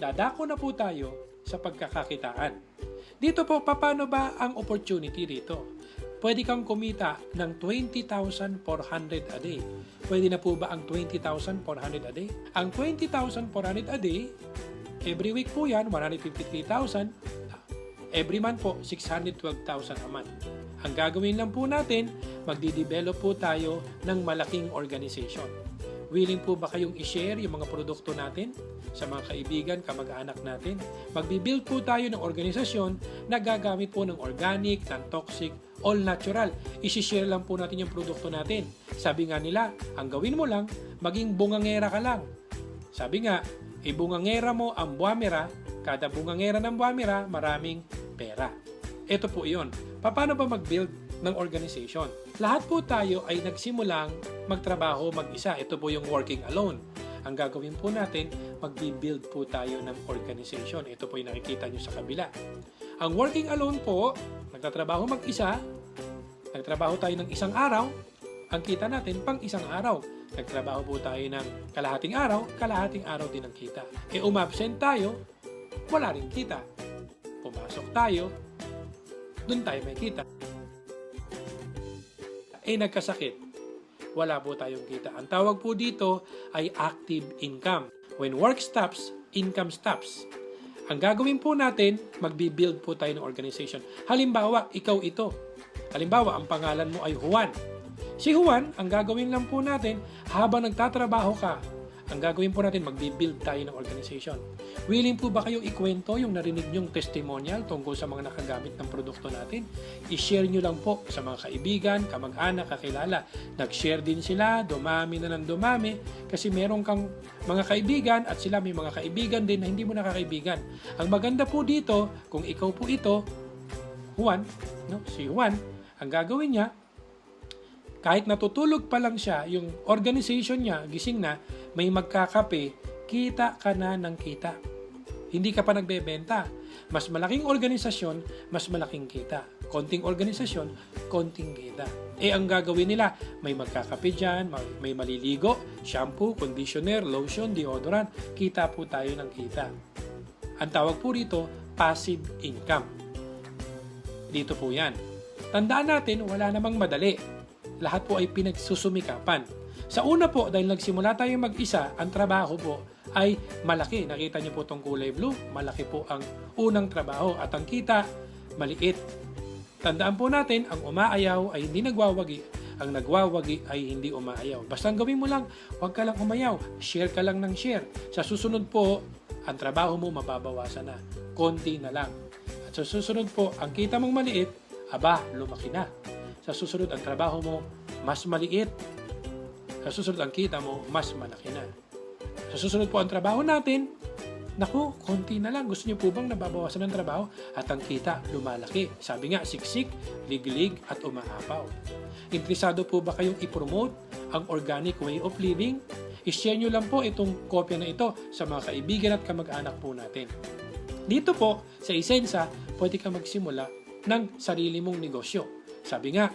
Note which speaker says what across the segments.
Speaker 1: Dadako na po tayo sa pagkakakitaan. Dito po, paano ba ang opportunity dito? Pwede kang kumita ng 20,400 a day. Pwede na po ba ang 20,400 a day? Ang 20,400 a day, every week po yan, 153,000. Every month po, 612,000 a month. Ang gagawin lang po natin, magdi-develop po tayo ng malaking organization. Willing po ba kayong i-share yung mga produkto natin sa mga kaibigan, kamag-anak natin? Magbi-build po tayo ng organisasyon na gagamit po ng organic, non-toxic, all natural. I-share lang po natin yung produkto natin. Sabi nga nila, ang gawin mo lang, maging bungangera ka lang. Sabi nga, ibungangera mo ang buwamera, kada bungangera ng buwamera, maraming pera. Ito po iyon. Paano ba mag-build ng organization? Lahat po tayo ay nagsimulang magtrabaho mag-isa. Ito po yung working alone. Ang gagawin po natin, mag-build po tayo ng organization. Ito po yung nakikita nyo sa kabila. Ang working alone po, nagtatrabaho mag-isa, nagtrabaho tayo ng isang araw, ang kita natin pang isang araw. Nagtrabaho po tayo ng kalahating araw din ang kita. Umabsent tayo, wala rin kita. Pumasok tayo, dun tayo may kita. Nagkasakit, wala po tayong kita. Ang tawag po dito ay active income. When work stops, income stops. Ang gagawin po natin, magbi-build po tayo ng organization. Halimbawa, ikaw ito. Halimbawa, ang pangalan mo ay Juan. Si Juan, ang gagawin lang po natin, habang nagtatrabaho ka, ang gagawin po natin, magbi-build tayo ng organization. Willing po ba kayong ikwento yung narinig nyong testimonial tungkol sa mga nakagamit ng produkto natin? I-share nyo lang po sa mga kaibigan, kamag-anak, kakilala. Nag-share din sila, dumami na ng dumami, kasi meron kang mga kaibigan at sila may mga kaibigan din na hindi mo nakakaibigan. Ang maganda po dito, kung ikaw po ito, Juan, si Juan, ang gagawin niya, kahit natutulog pa lang siya, yung organization niya, gising na, may magkakape, kita ka na ng kita. Hindi ka pa nagbebenta. Mas malaking organisasyon, mas malaking kita. Konting organisasyon, konting kita. Ang gagawin nila, may magkakape dyan, may maliligo, shampoo, conditioner, lotion, deodorant. Kita po tayo ng kita. Ang tawag po rito, passive income. Dito po yan. Tandaan natin, wala namang madali. Lahat po ay pinagsusumikapan. Sa una po, dahil nagsimula tayo mag-isa, ang trabaho po ay malaki. Nakita niyo po itong kulay blue, malaki po ang unang trabaho at ang kita, maliit. Tandaan po natin, ang umaayaw ay hindi nagwawagi. Ang nagwawagi ay hindi umaayaw. Basta ang gawin mo lang, huwag ka lang umayaw. Share ka lang ng share. Sa susunod po, ang trabaho mo mababawasan na. Konti na lang. At sa susunod po, ang kita mong maliit, lumaki na. Sa susunod, ang trabaho mo, mas maliit. Sa susunod, ang kita mo, mas malaki na. Sa susunod po, ang trabaho natin, konti na lang. Gusto niyo po bang nababawasan ng trabaho? At ang kita, lumalaki. Sabi nga, siksik, liglig, at umaapaw. Interesado po ba kayong i-promote ang organic way of living? I-share nyo lang po itong kopya na ito sa mga kaibigan at kamag-anak po natin. Dito po, sa Isensa, pwede kang magsimula ng sarili mong negosyo. Sabi nga,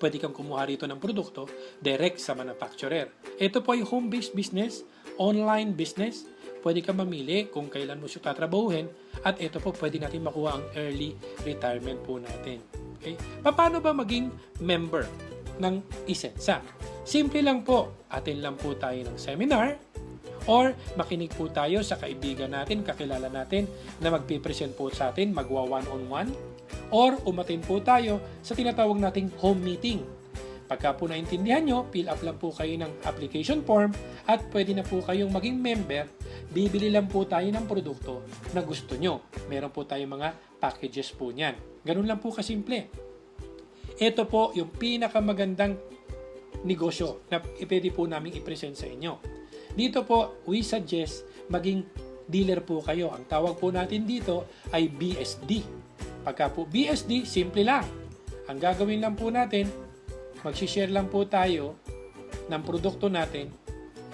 Speaker 1: pwede kang kumuha rito ng produkto direct sa manufacturer. Ito po ay home-based business, online business. Pwede kang mamili kung kailan mo siya tatrabahuhin at ito po pwede natin makuha ang early retirement po natin. Okay? Paano ba maging member ng Isensa? Simple lang po, attend lang po tayo ng seminar or makinig po tayo sa kaibigan natin, kakilala natin na magpipresent po sa atin, magwa one-on-one. Or umatin po tayo sa tinatawag nating home meeting. Pagka po naintindihan nyo, fill up lang po kayo ng application form at pwede na po kayong maging member. Bibili lang po tayo ng produkto na gusto nyo. Meron po tayong mga packages po niyan. Ganun lang po kasimple. Ito po yung pinakamagandang negosyo na pwede po namin i-present sa inyo. Dito po, we suggest maging dealer po kayo. Ang tawag po natin dito ay BSD. Pagka po BSD, simple lang. Ang gagawin lang po natin, mag-share lang po tayo ng produkto natin,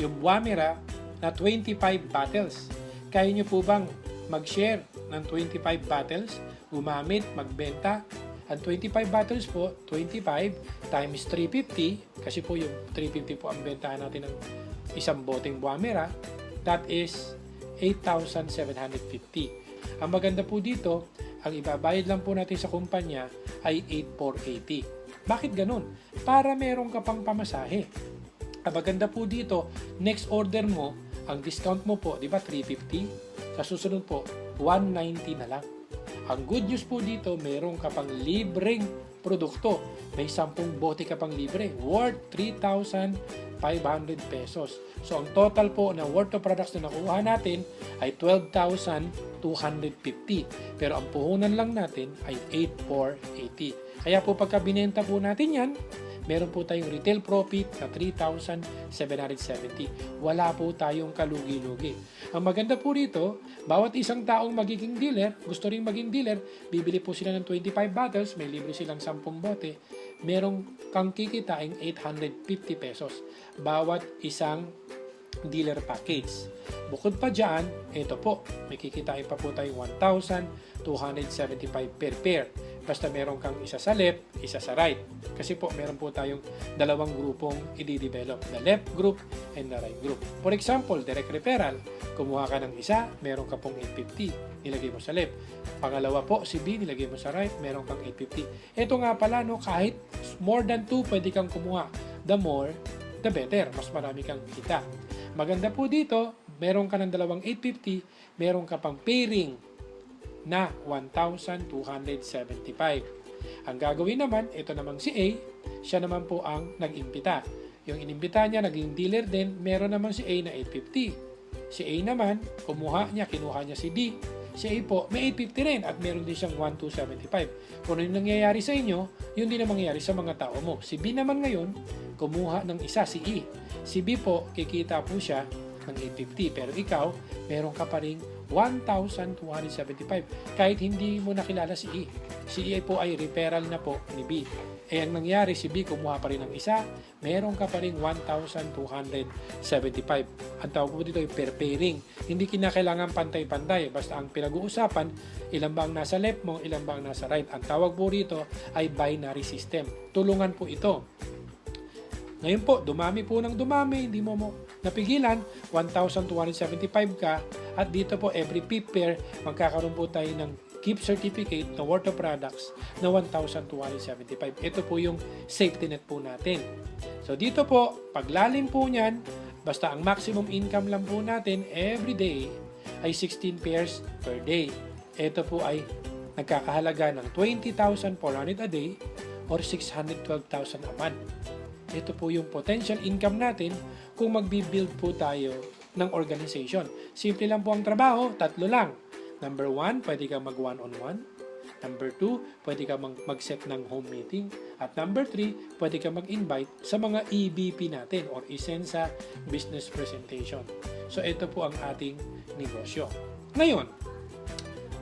Speaker 1: yung Buwamera na 25 bottles. Kaya nyo po bang mag-share ng 25 bottles, gumamit, magbenta? Ang 25 bottles po, 25 times 350, kasi po yung 350 po ang bentahan natin ng isang boteng Buamera, that is 8,750. Ang maganda po dito, ang ibabayad lang po natin sa kumpanya ay 8,480. Bakit ganun? Para meron ka pang pamasahe. Ang maganda po dito, next order mo, ang discount mo po, di ba 350? Sa susunod po, 190 na lang. Ang good news po dito, meron ka pang libreng produkto. May 10 bote ka pang libre, worth 3,500 pesos. So, ang total po na worth of products na nakuha natin ay 12,250. Pero ang puhunan lang natin ay 8,480. Kaya po pagka binenta po natin yan, meron po tayong retail profit na 3,770. Wala po tayong kalugi-lugi. Ang maganda po rito, bawat isang taong magiging dealer, gusto rin maging dealer, bibili po sila ng 25 bottles, may libre silang 10 bote, merong kang kikitain 850 pesos. Bawat isang dealer package. Bukod pa dyan, ito po, may kikitain pa po tayong 1,275 per pair. Basta meron kang isa sa left, isa sa right. Kasi po, meron po tayong dalawang grupong i-develop. The left group and the right group. For example, direct referral. Kumuha ka ng isa, meron ka pong 850. Nilagay mo sa left. Pangalawa po, si B, nilagay mo sa right, meron kang 850. Ito nga pala, no, kahit more than 2, pwede kang kumuha. The more, the better. Mas marami kang kita. Maganda po dito, meron ka ng dalawang 850, meron ka pang pairing na 1,275. Ang gagawin naman, ito namang si A, siya naman po ang nag-imbita. Yung inimbita niya, naging dealer din, meron naman si A na 850. Si A naman, kinuha niya si D. Si A po, may 850 rin at meron din siyang 1,275. Kung ano yung nangyayari sa inyo, yun din ang mangyayari sa mga tao mo. Si B naman ngayon, kumuha ng isa, si E. Si B po, kikita po siya ng 850. Pero ikaw, meron ka pa rin 1,275 kahit hindi mo nakilala si E. Si E po ay referral na po ni B. Eh ang nangyari, si B kumuha pa rin ng isa, meron ka pa rin 1,275. Ang tawag po dito ay per pairing. Hindi kinakailangan pantay-pantay. Basta ang pinag-uusapan, ilan ba ang nasa left mo, ilan ba ang nasa right. Ang tawag po rito ay binary system. Tulungan po ito. Ngayon po, dumami po ng dumami, hindi mo napigilan, 1,275 ka, at dito po every fifth pair, magkakaroon po tayo ng gift certificate na worth of products na 1,275. Ito po yung safety net po natin. So dito po, paglalim po niyan, basta ang maximum income lang po natin every day ay 16 pairs per day. Ito po ay nagkakahalaga ng 20,400 a day or 612,000 a month. Ito po yung potential income natin kung magbi-build po tayo ng organization. Simple lang po ang trabaho, 3 lang. Number 1, pwede ka mag one-on-one. Number 2, pwede ka mag-set ng home meeting. At number 3, pwede ka mag-invite sa mga EBP natin or Isensa Business Presentation. So ito po ang ating negosyo. Ngayon,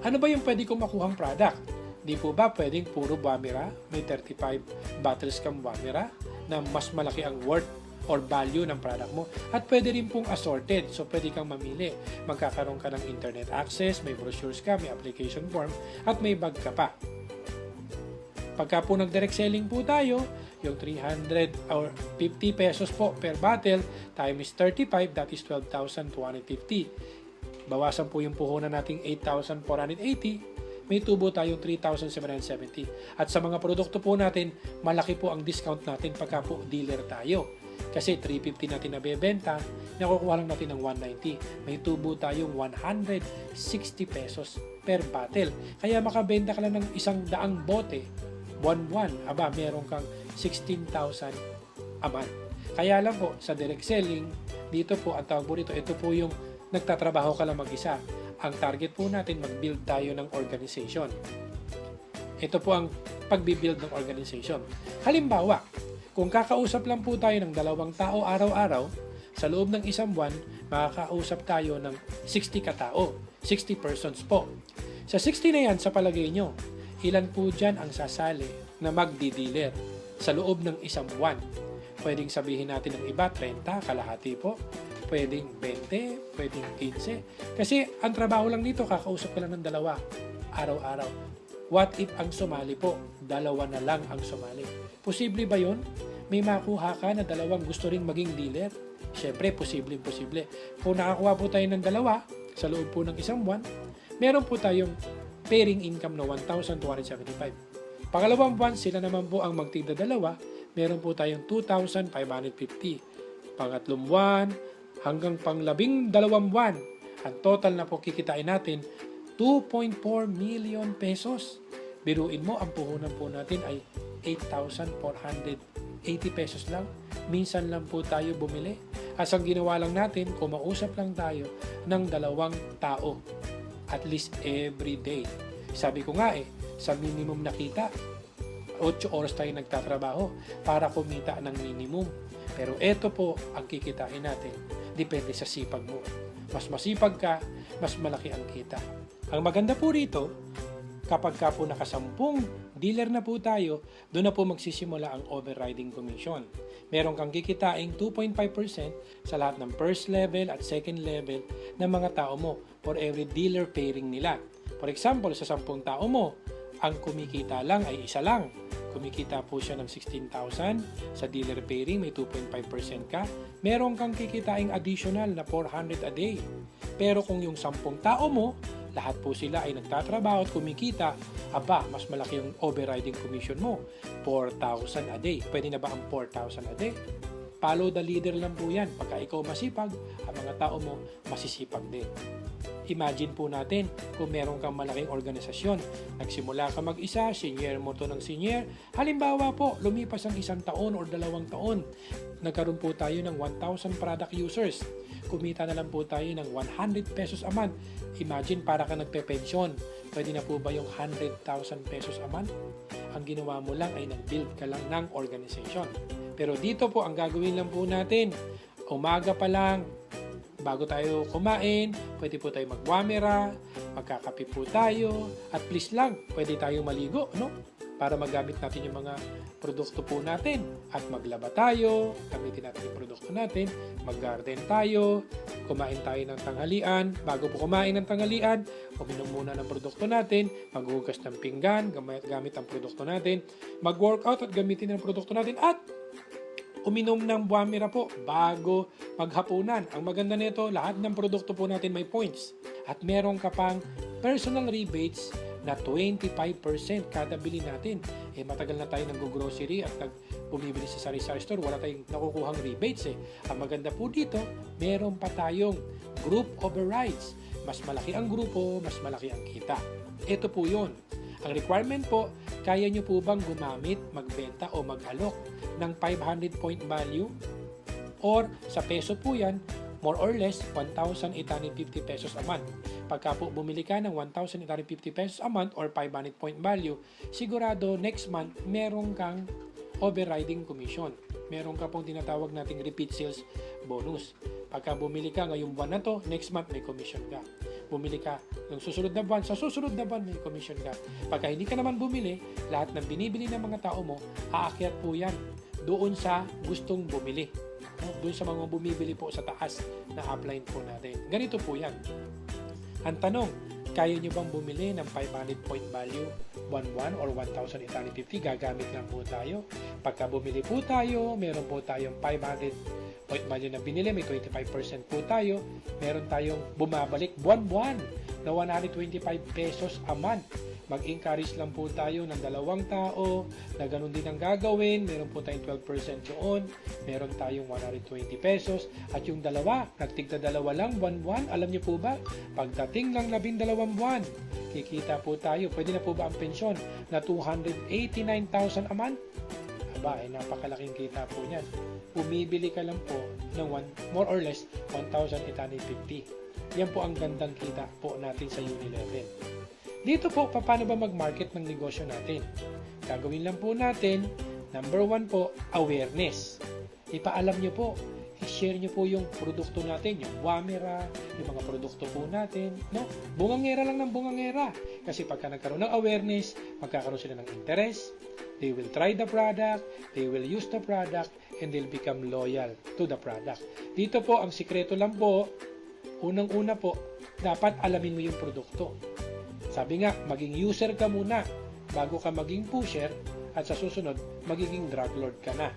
Speaker 1: ano ba yung pwede kong makuhang product? Di po ba pwedeng puro Buamera? May 35 bottles kang Buamera na mas malaki ang worth or value ng product mo. At pwede rin pong assorted. So, pwede kang mamili. Magkakaroon ka ng internet access, may brochures ka, may application form, at may bag ka pa. Pagka po nag-direct selling po tayo, yung 300 or 50 pesos po per bottle times 35, that is 12,250. Bawasan po yung puhunan nating 8,480, may tubo tayong 3,770. At sa mga produkto po natin, malaki po ang discount natin pagka po dealer tayo. Kasi 350 natin nabebenta, nakukuha lang natin ng 190. May tubo tayong 160 pesos per bottle. Kaya makabenta ka lang ng 100 bote, buwan-buwan, meron kang 16,000 a month. Kaya lang po, sa direct selling, dito po, ang tawag po rito, ito po yung nagtatrabaho ka lang mag-isa. Ang target po natin, mag-build tayo ng organization. Ito po ang pag-build ng organization. Halimbawa, kung kakausap lang po tayo ng 2 tao araw-araw, sa loob ng isang buwan, makakausap tayo ng 60 katao, 60 persons po. Sa 60 na yan, sa palagay nyo, ilan po dyan ang sasali na magdi-dealer sa loob ng isang buwan? Pwedeng sabihin natin ng iba, 30, kalahati po. Pwedeng 20, pwedeng 15. Kasi ang trabaho lang dito, kakausap ka lang ng 2 araw-araw. What if ang sumali po? 2 na lang ang sumali. Posible ba yun? May makuha ka na 2 gusto ring maging dealer? Siyempre, posible. Kung nakakuha po tayo ng dalawa sa loob po ng isang buwan, meron po tayong pairing income na 1,275. Pangalawang buwan, sila naman po ang magtigda dalawa, meron po tayong 2,550. Pangatlong buwan, hanggang pang-12 buwan, ang total na po kikitain natin, 2.4 million pesos. Biruin mo, ang puhunan po natin ay 8,480 pesos lang. Minsan lang po tayo bumili. As ang ginawa lang natin, kumausap lang tayo ng 2 tao. At least every day. Sabi ko nga sa minimum na kita, 8 oras tayo nagtatrabaho para kumita ng minimum. Pero ito po ang kikitain natin. Depende sa sipag mo. Mas masipag ka, mas malaki ang kita. Ang maganda po rito, kapag ka po nakasampung dealer na po tayo, doon na po magsisimula ang overriding commission. Meron kang kikitain 2.5% sa lahat ng first level at second level ng mga tao mo for every dealer pairing nila. For example, sa 10 tao mo, ang kumikita lang ay isa lang. Kumikita po siya ng 16,000 sa dealer pairing, may 2.5% ka. Meron kang kikitain additional na 400 a day. Pero kung yung 10 tao mo, lahat po sila ay nagtatrabaho at kumikita, mas malaki yung overriding commission mo. 4,000 a day. Pwede na ba ang 4,000 a day? Follow the leader lang po yan. Pagka ikaw masipag, ang mga tao mo masisipag din. Imagine po natin kung meron kang malaking organisasyon. Nagsimula ka mag-isa, senior mo to ng senior. Halimbawa po, lumipas ang 1 taon o 2 taon. Nagkaroon po tayo ng 1,000 product users. Kumita na lang po tayo ng 100 pesos a month. Imagine, para ka nagpe-pensyon. Pwede na po ba yung 100,000 pesos a month? Ang ginawa mo lang ay nag-build ka lang ng organization. Pero dito po, ang gagawin lang po natin, umaga pa lang, bago tayo kumain, pwede po tayo magwamera, magkakape po tayo, at please lang, pwede tayo maligo, no? Para magamit natin yung mga produkto po natin. At maglaba tayo, gamitin natin yung produkto natin, mag-garden tayo, kumain tayo ng tanghalian. Bago po kumain ng tanghalian, uminom muna ng produkto natin, maghugas ng pinggan, gamit ang produkto natin, mag-workout at gamitin ang produkto natin, at uminom ng buwamira po bago maghapunan. Ang maganda nito, lahat ng produkto po natin may points. At meron ka pang personal rebates na 25% kada bili natin. Matagal na tayo nag-grocery at bumibili sa sari-sari store, wala tayong nakukuhang rebates. Ang maganda po dito, meron pa tayong group overrides. Mas malaki ang grupo, mas malaki ang kita. Ito po yun. Ang requirement po, kaya nyo po bang gumamit, magbenta o mag-alok ng 500 point value? Or sa peso po yan, more or less 1,850 pesos a month. Pagka po bumili ka ng 1,850 pesos a month or 500 point value, sigurado next month meron kang overriding commission. Meron ka pong tinatawag nating repeat sales bonus. Pagka bumili ka ngayong buwan na to, next month may commission ka. Bumili ka ng susunod na buwan, sa susunod na buwan may commission ka. Pagka hindi ka naman bumili, lahat ng binibili ng mga tao mo, aakyat po yan doon sa gustong bumili. Doon sa mga bumibili po sa taas na upline po natin. Ganito po yan. Ang tanong, kaya nyo bang bumili ng 500 point value 1,1 or 1,850? Gagamit lang po tayo. Pagka bumili po tayo, meron po tayong 500 point value na binili, may 25% po tayo. Meron tayong bumabalik buwan-buwan na 125 pesos a month. Mag-encourage lang po tayo ng 2 tao na ganun din ang gagawin. Meron po tayong 12% doon. Meron tayong 120 pesos. At yung dalawa, nagtigda 2 lang, buwan-buwan. Alam niyo po ba, pagdating lang 12 buwan, kikita po tayo. Pwede na po ba ang pensyon na 289,000 a month? Napakalaking kita po niyan. Bumibili ka lang po ng more or less 1,850. Yan po ang gandang kita po natin sa Unilevel. Dito po, paano ba mag-market ng negosyo natin? Gagawin lang po natin, number 1 po, awareness. Ipaalam nyo po, i-share nyo po yung produkto natin, yung Wamera, yung mga produkto po natin, no? Bungangera lang ng bungangera. Kasi pagka nagkaroon ng awareness, magkakaroon sila ng interest, they will try the product, they will use the product, and they'll become loyal to the product. Dito po, ang sikreto lang po, unang-una po, dapat alamin mo yung produkto. Sabi nga, maging user ka muna bago ka maging pusher, at sa susunod, magiging drug lord ka na.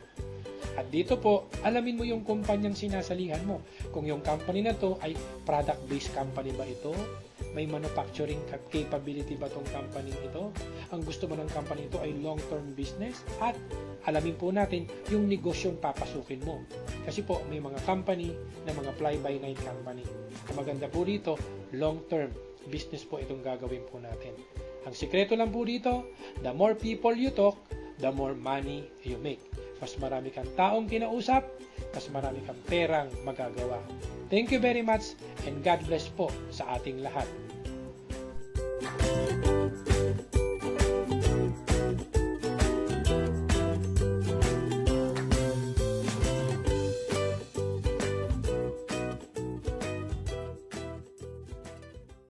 Speaker 1: At dito po, alamin mo yung kumpanyang sinasalihan mo. Kung yung company na to ay product-based company ba ito? May manufacturing capability ba tong company ito? Ang gusto mo ng company ito ay long-term business? At alamin po natin yung negosyong papasukin mo. Kasi po, may mga company na mga fly-by-night company. Ang maganda po dito, long-term business po itong gagawin po natin. Ang sikreto lang po dito, the more people you talk, the more money you make. Mas marami kang taong kinausap, mas marami kang perang magagawa. Thank you very much and God bless po sa ating lahat.